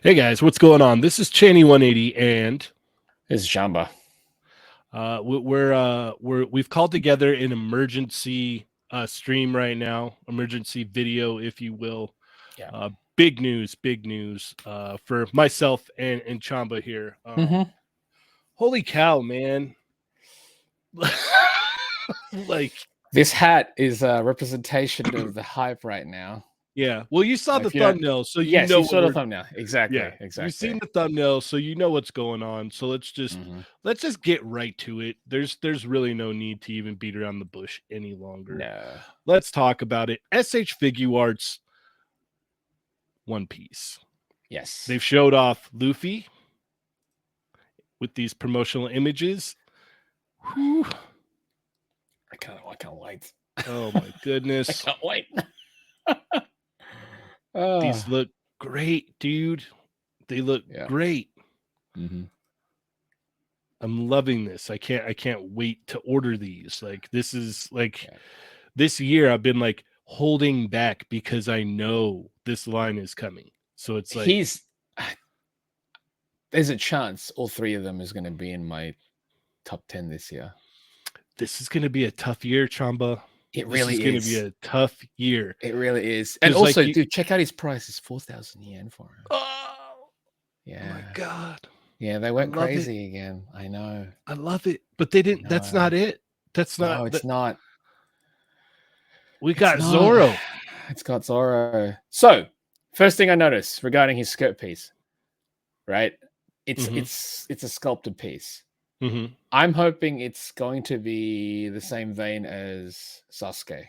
Hey guys, what's going on? This is Cheynee180, and It's Chamba. we've called together an emergency stream right now, emergency video, if you will. Yeah. Big news for myself and Chamba here. Holy cow, man! Like, This hat is a representation of the hype right now. yeah. Well, you saw the If you don't, thumbnail, so you yes, know you what saw the we're. thumbnail. Exactly. Yeah, you've Exactly. seen the thumbnail, so you know what's going on. So let's just get right to it. There's really no need to even beat around the bush any longer. No. Let's talk about it. SHF One Piece. Yes. They've showed off Luffy with these promotional images. Whew. I can't wait. Oh my goodness. I can't wait. These look great, dude. They look great. I'm loving this. I can't wait to order these. Like, this is like this year I've been like holding back because I know this line is coming. So it's like there's a chance all three of them is going to be in my top 10 this year. This is going to be a tough year, Chamba. It really is going to be a tough year. It really is. And also, dude, check out his price. It's 4,000 yen for him. Oh, yeah. Oh my God. Yeah, they went crazy again. I know. I love it. But they didn't. That's not it. That's not. No, it's not. We got Zoro. It's got Zoro. So, first thing I noticed regarding his skirt piece, right? It's a sculpted piece. I'm hoping it's going to be the same vein as Sasuke.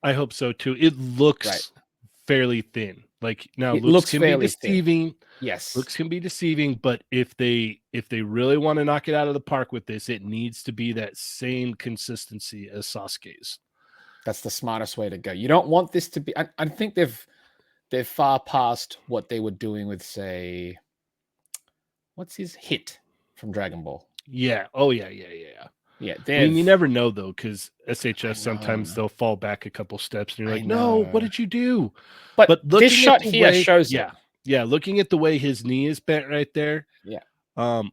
I hope so too. It looks fairly thin. Like, now, looks can be deceiving. Thin. Yes, looks can be deceiving, but if they really want to knock it out of the park with this, it needs to be that same consistency as Sasuke's. That's the smartest way to go. You don't want this to be. I think they're far past what they were doing with, say, what's his Hit from Dragon Ball. Yeah. Oh yeah. Yeah, I mean, you never know though, because SHF sometimes they'll fall back a couple steps, and you're like, "No, what did you do?" But this shot here shows it. Yeah. Looking at the way his knee is bent right there, yeah.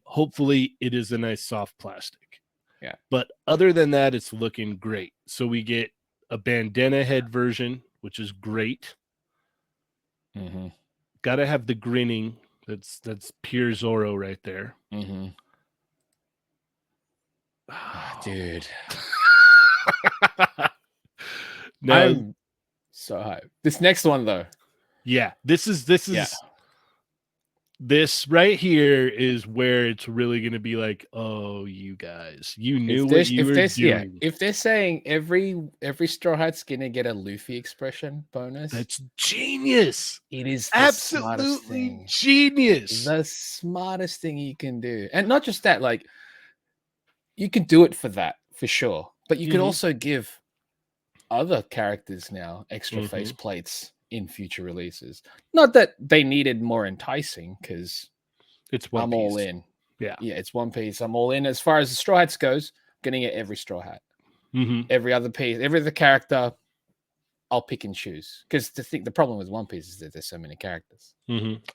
Hopefully, it is a nice soft plastic. Yeah. But other than that, it's looking great. So we get a bandana head version, which is great. Got to have the grinning. That's pure Zoro right there. Dude. No. I'm so hyped. This next one though. Yeah, this right here is where it's really going to be like, oh, you guys, you knew what you were doing. Yeah, if they're saying every Straw Hat's going to get a Luffy expression bonus, that's genius. It is absolutely genius. The smartest thing you can do. And not just that, like, you can do it for that, for sure. But you could also give other characters now extra face plates in future releases. Not that they needed more enticing, because I'm all in. Yeah, it's One Piece. I'm all in. As far as the Straw Hats goes, getting it every Straw Hat. Every other piece, every other character, I'll pick and choose. Because the problem with One Piece is that there's so many characters.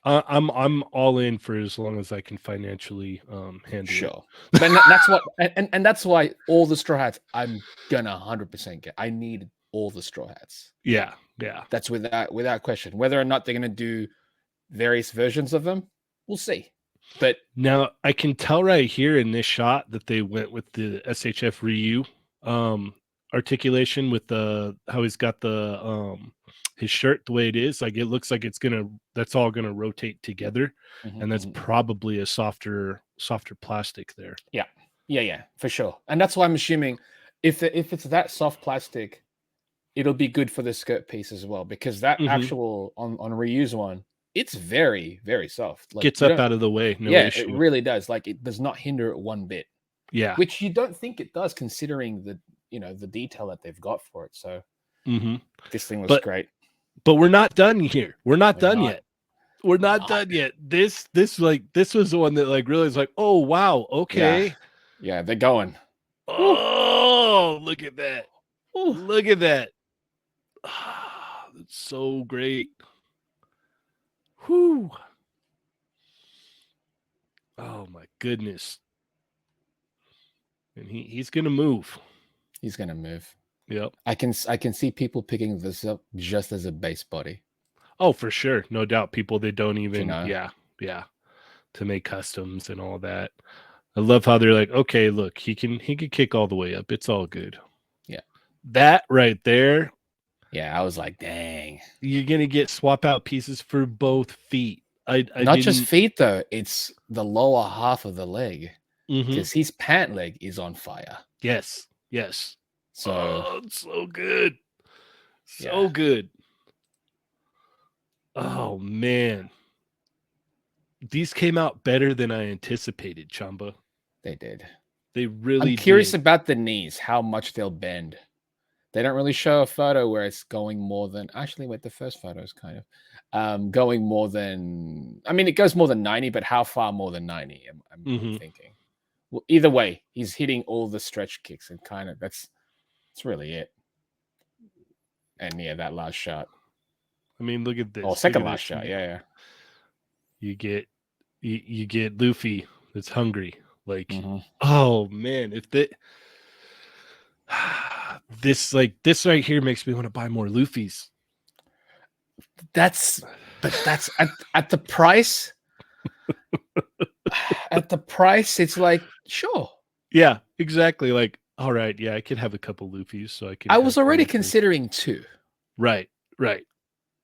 I'm all in for as long as I can financially handle it. And that's what, and that's why all the Straw Hats I'm gonna 100% get. I need all the Straw Hats. Yeah. That's without question. Whether or not they're gonna do various versions of them, we'll see. But now I can tell right here in this shot that they went with the SHF Ryu articulation with how he's got the his shirt the way it is. Like, it looks like that's all gonna rotate together, and that's probably a softer plastic there. Yeah, for sure. And that's why I'm assuming if it's that soft plastic, it'll be good for the skirt piece as well, because that actual on Ryu's one, it's very, very soft. Like, gets up out of the way. No issue. It really does. Like, it does not hinder it one bit. Yeah, which you don't think it does, considering the detail that they've got for it. So this thing was great. But we're not done here. We're not done yet. We're not done yet. This was the one that, like, really is like, oh wow, okay. Yeah, they're going. Oh, look at that. Look at that. That's so great. Whew. Oh my goodness. And he's gonna move. He's gonna move. Yep. I can see people picking this up just as a base body. Oh, for sure. No doubt. People that don't even, know? yeah, to make customs and all that. I love how they're like, okay, look, he can kick all the way up. It's all good. Yeah. That right there, Yeah, I was like, dang. you're gonna get swap out pieces for both feet. I Not just didn't. feet though, it's the lower half of the leg. Mhm. Because his pant leg is on fire. Yes, yes. So Oh, it's so good, so Yeah. good. Oh man, these came out better than I anticipated, Chamba. they did. They really I'm curious did. about the knees, how much they'll bend. They don't really show a photo where it's going more than actually wait, the first photo is kind of going more than I mean it goes more than 90, but how far more than 90? I'm Mhm. thinking. Well, either way, he's hitting all the stretch kicks and kind of that's really it. And yeah, that last shot. I mean, look at this. Oh, Look second at last this. shot. Yeah. You get Luffy that's hungry. Like, Mhm. oh man, if that this right here makes me want to buy more Luffys. That's at the price. At the price, it's like sure. Yeah, exactly. Like, all right, yeah, I could have a couple Luffys, so I can. I have was one already of those. considering 2. Right, right.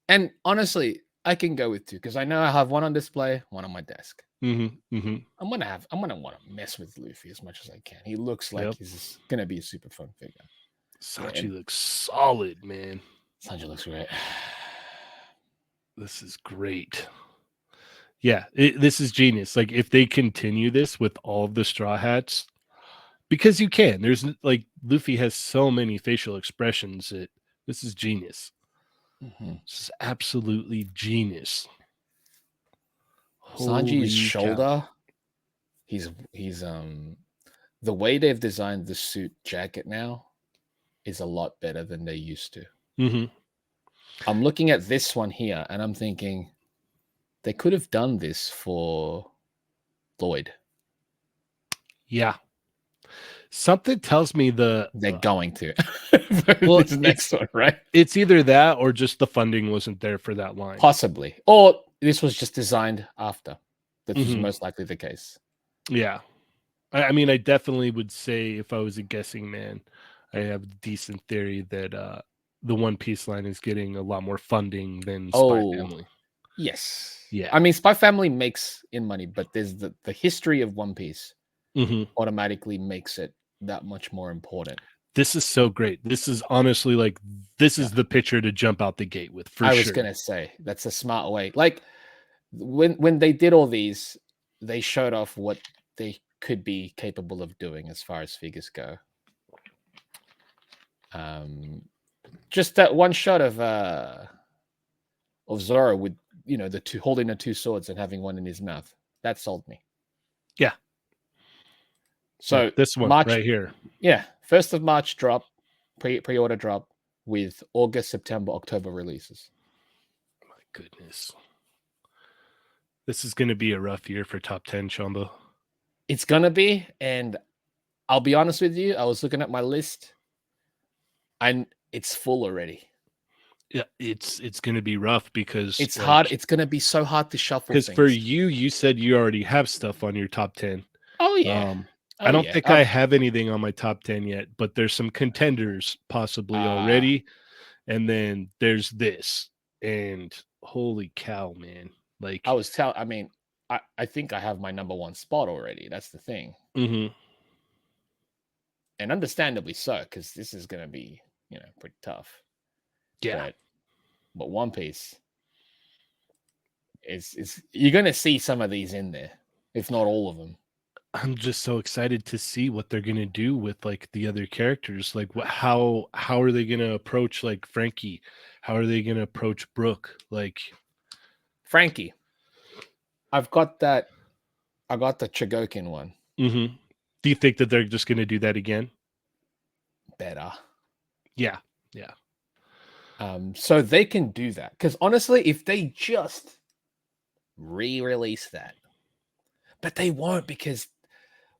And honestly, I can go with 2 because I know I have one on display, one on my desk. Mm-hmm, mm-hmm. I'm gonna want to mess with Luffy as much as I can. He looks like Yep. he's gonna be a super fun figure. Sanji and looks solid, man. Sanji looks great. This is great. Yeah, this is genius. Like, if they continue this with all of the Straw Hats, because you can. There's like Luffy has so many facial expressions that this is genius. Mhm. This is absolutely genius. Sanji's Holy shoulder. cow. He's the way they've designed the suit jacket now is a lot better than they used to. Mm-hmm. I'm looking at this one here and I'm thinking they could have done this for Lloyd. Yeah. Something tells me They're going to. well, this next one, right? It's either that or just the funding wasn't there for that line. Possibly. Or this was just designed after. That was most likely the case. Yeah. I mean, I definitely would say if I was a guessing man, I have a decent theory that the One Piece line is getting a lot more funding than Spy Family. Yes. Yeah. I mean, Spy Family makes in money, but there's the history of One Piece automatically makes it that much more important. This is so great. This is honestly like this is the picture to jump out the gate with for sure. I was gonna say that's a smart way. Like when they did all these, they showed off what they could be capable of doing as far as figures go. Just that one shot of Zoro with the two holding the 2 swords and having one in his mouth. That sold me. Yeah. So yeah, this one March, right here. Yeah, 1st of March drop, pre-order drop with August, September, October releases. My goodness. This is going to be a rough year for top 10, Chamba. It's going to be, and I'll be honest with you, I was looking at my list and it's full already. Yeah, it's going to be rough because it's hard. It's going to be so hard to shuffle because things. for you said you already have stuff on your top 10. Oh yeah. I don't think I have anything on my top 10 yet, but there's some contenders possibly already. And then there's this. And holy cow, man. Like I mean, I think I have my number 1 spot already. That's the thing. Mm-hmm. And understandably so, because this is going to be, pretty tough. Yeah. But One Piece is you're going to see some of these in there, if not all of them. I'm just so excited to see what they're gonna do with like the other characters. Like, how are they gonna approach like Frankie? How are they gonna approach Brooke? Like Frankie, I got the Chogokin one. Mm-hmm. Do you think that they're just gonna do that again? Better. Yeah. So they can do that because honestly, if they just re-release that, but they won't because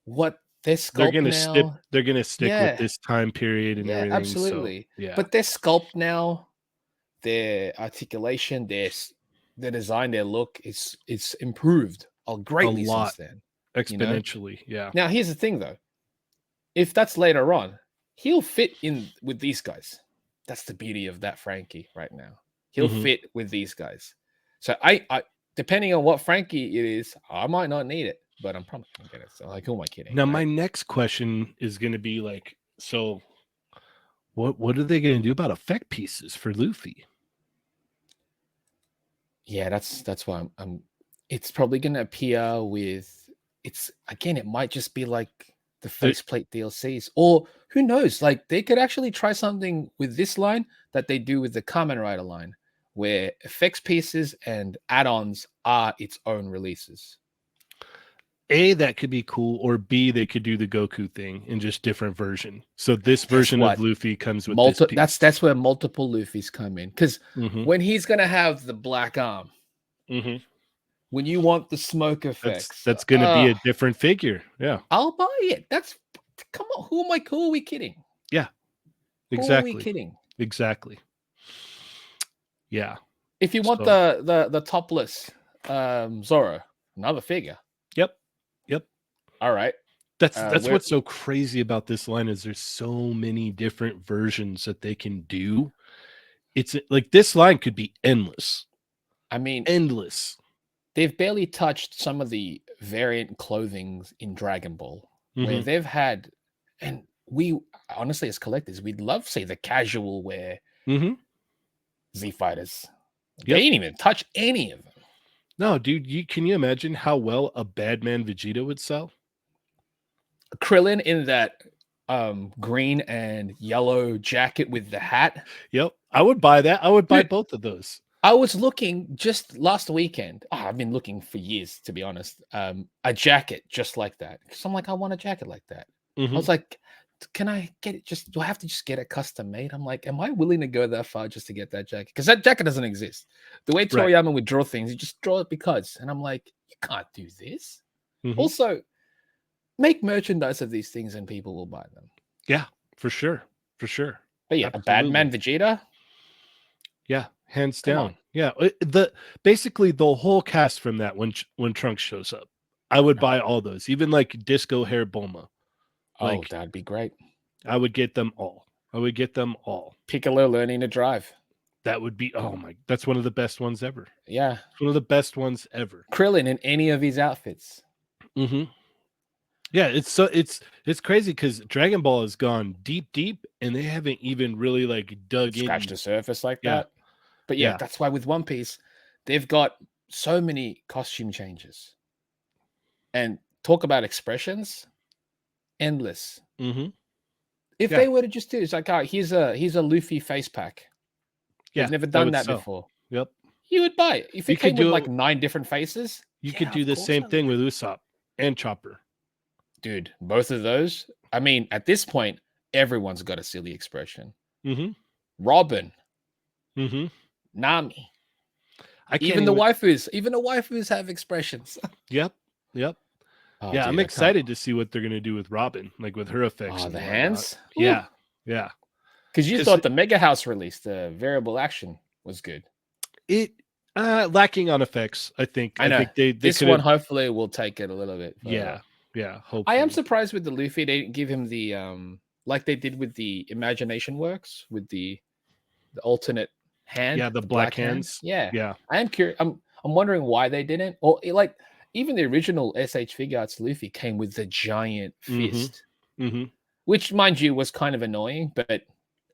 what their They're sculpt gonna stick. now. They're gonna stick with Yeah, this time period and yeah, everything. So absolutely. yeah, But their sculpt now, their articulation, their design, their look it's improved a greatly since lot then. You know. exponentially. Yeah. Now here's the thing though. If that's later on, he'll fit in with these guys. That's the beauty of that Frankie right now. He'll Mhm. fit with these guys. So I depending on what Frankie it is, I might not need it, but I'm probably gonna get it. So like, who am I kidding? Now, Right? my next question is going to be like, so what are they going to do about effect pieces for Luffy? Yeah, that's why I'm it's probably gonna appear with it's again, it might just be like the faceplate DLCs, or who knows? Like they could actually try something with this line that they do with the Kamen Rider line, where effects pieces and add-ons are its own releases. A, that could be cool, or B, they could do the Goku thing in just different version. So this Guess version of what? Luffy comes with this piece. That's where multiple Luffys come in. Because Mhm. when he's gonna have the black arm, Mhm. when you want the smoke effects, That's going to be a different figure. Yeah. I'll buy it. That's come on. Who am I? Who are we kidding? Yeah. Who are we Exactly. kidding? Exactly. Yeah. If you want So, the topless Zoro, another figure. yep. Yep. All right. That's Where what's so crazy about this line is there's so many different versions that they can do. It's like this line could be endless. I mean, Endless. they've barely touched some of the variant clothings in Dragon Ball, where Mhm. they've had, and we honestly as collectors, we'd love to see the casual wear Mhm. Z fighters. They Yep. didn't even touch any of them. No, dude, can you imagine how well a Badman Vegeta would sell? Krillin in that green and yellow jacket with the hat. Yep. I would buy that. I would buy Dude, both of those. I was looking just last weekend. I've been looking for years, to be honest. A jacket just like that. Because I'm like, I want a jacket like that. I Mhm. was like, can I get it? Just do I have to just get it custom made? I'm like, am I willing to go that far just to get that jacket? Because that jacket doesn't exist. The way Right. Toriyama would draw things, you just draw it because. And I'm like, you can't do this. Mhm. Also, make merchandise of these things and people will buy them. Yeah, for sure. For sure. But yeah, a Absolutely. Badman Vegeta. Yeah, hands Come down. on. Yeah, the basically the whole cast from that when Trunks shows up, I would buy all those, even like Disco Hair Bulma. Oh, Like that'd be great. I would get them all. I would get them all. Piccolo learning to drive. That would be that's one of the best ones ever. Yeah. It's one of the best ones ever. Krillin in any of his outfits. Mhm. Yeah, it's crazy because Dragon Ball has gone deep, and they haven't even really like dug Scratch in. the surface like Yeah, that. But yeah, yeah. that's why with One Piece, they've got so many costume changes. And talk about expressions, endless. Mhm. If Yeah, they were to just do it's like, oh, here's a Luffy face pack. yeah. We've never That done would that sell. before. Yep. You would buy it. If You it could came with do like 9 different faces, You could yeah, do of the course same I thing would. with Usopp and Chopper. Dude, both of those. I mean, at this point, everyone's got a silly expression. Mhm. Robin, Mhm. Nami, I can't even the even. waifus have expressions. Yep. Yep. Oh, Yeah, I'm dude, I can't. excited to see what they're gonna do with Robin, like with her effects Oh, and the whatnot. hands. Yeah. Yeah. Because you 'Cause thought the Mega House release, the variable action, was good. it lacking on effects, I think. I I know. think they This could one have. hopefully will take it a little bit Yeah. further. Yeah. I am Hopefully. surprised with the Luffy they didn't give him the like they did with the Imagination Works with the alternate hand, Yeah. The the black black hand. hands. Yeah, Yeah. I am curious. I'm wondering why they didn't. Or like even the original SH Figure Arts Luffy came with the giant Mhm. fist, Mhm. which mind you was kind of annoying, but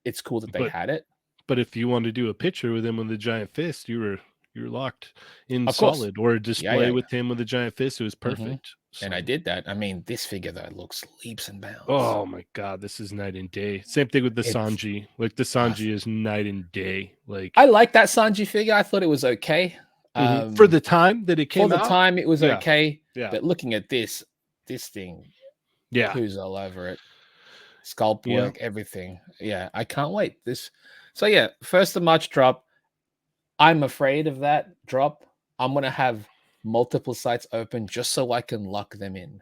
it's cool that they But had it. but if you want to do a picture with him with a giant fist, you're locked in Of course. solid, or a Yeah, display yeah, with him with a giant fist. It was yeah. Hmm. perfect. And I So. did that. I mean, this figure though looks leaps and bounds. Oh my god, this is night and day. Same thing with the It's Sanji. Like the uh, Sanji is night and day. I Like like that Sanji figure. I thought it was okay. for the time that it For came the out. time, it was Yeah, okay. yeah, But looking at this thing, yeah, who's all over it? Sculpt yeah. work, everything. Yeah, I can't wait. So yeah, 1st of March drop. I'm afraid of that drop. I'm gonna have multiple sites open just so I can lock them in.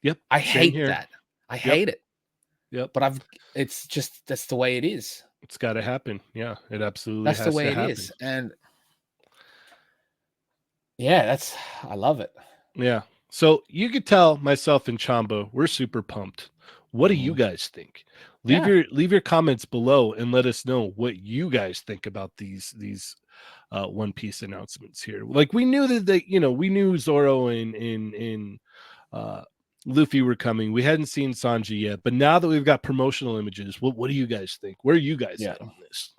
Yep. I Same hate here. that. I hate it. Yep. But it's just, that's the way it is. It's got to happen. Yeah, it absolutely That's has the way to it happen. is. And yeah, I love it. Yeah. So you could tell myself and Chamba, we're super pumped. What do you guys think? Leave your comments below and let us know what you guys think about these One Piece announcements here. Like, we knew that we knew Zoro and Luffy were coming. We hadn't seen Sanji yet, but now that we've got promotional images, what do you guys think? Where are you guys at on this?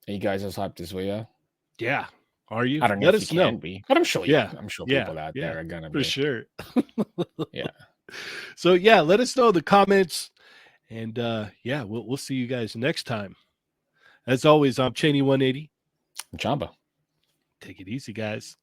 Are you guys as hyped as we are? Yeah. Are you? I don't know Let if us you know. can be, but I'm sure. Yeah. I'm sure Yeah. people out Yeah. there are gonna For be. sure. Yeah. So yeah, let us know in the comments, and yeah, we'll see you guys next time. As always, I'm Cheynee180. Chamba. Take it easy, guys.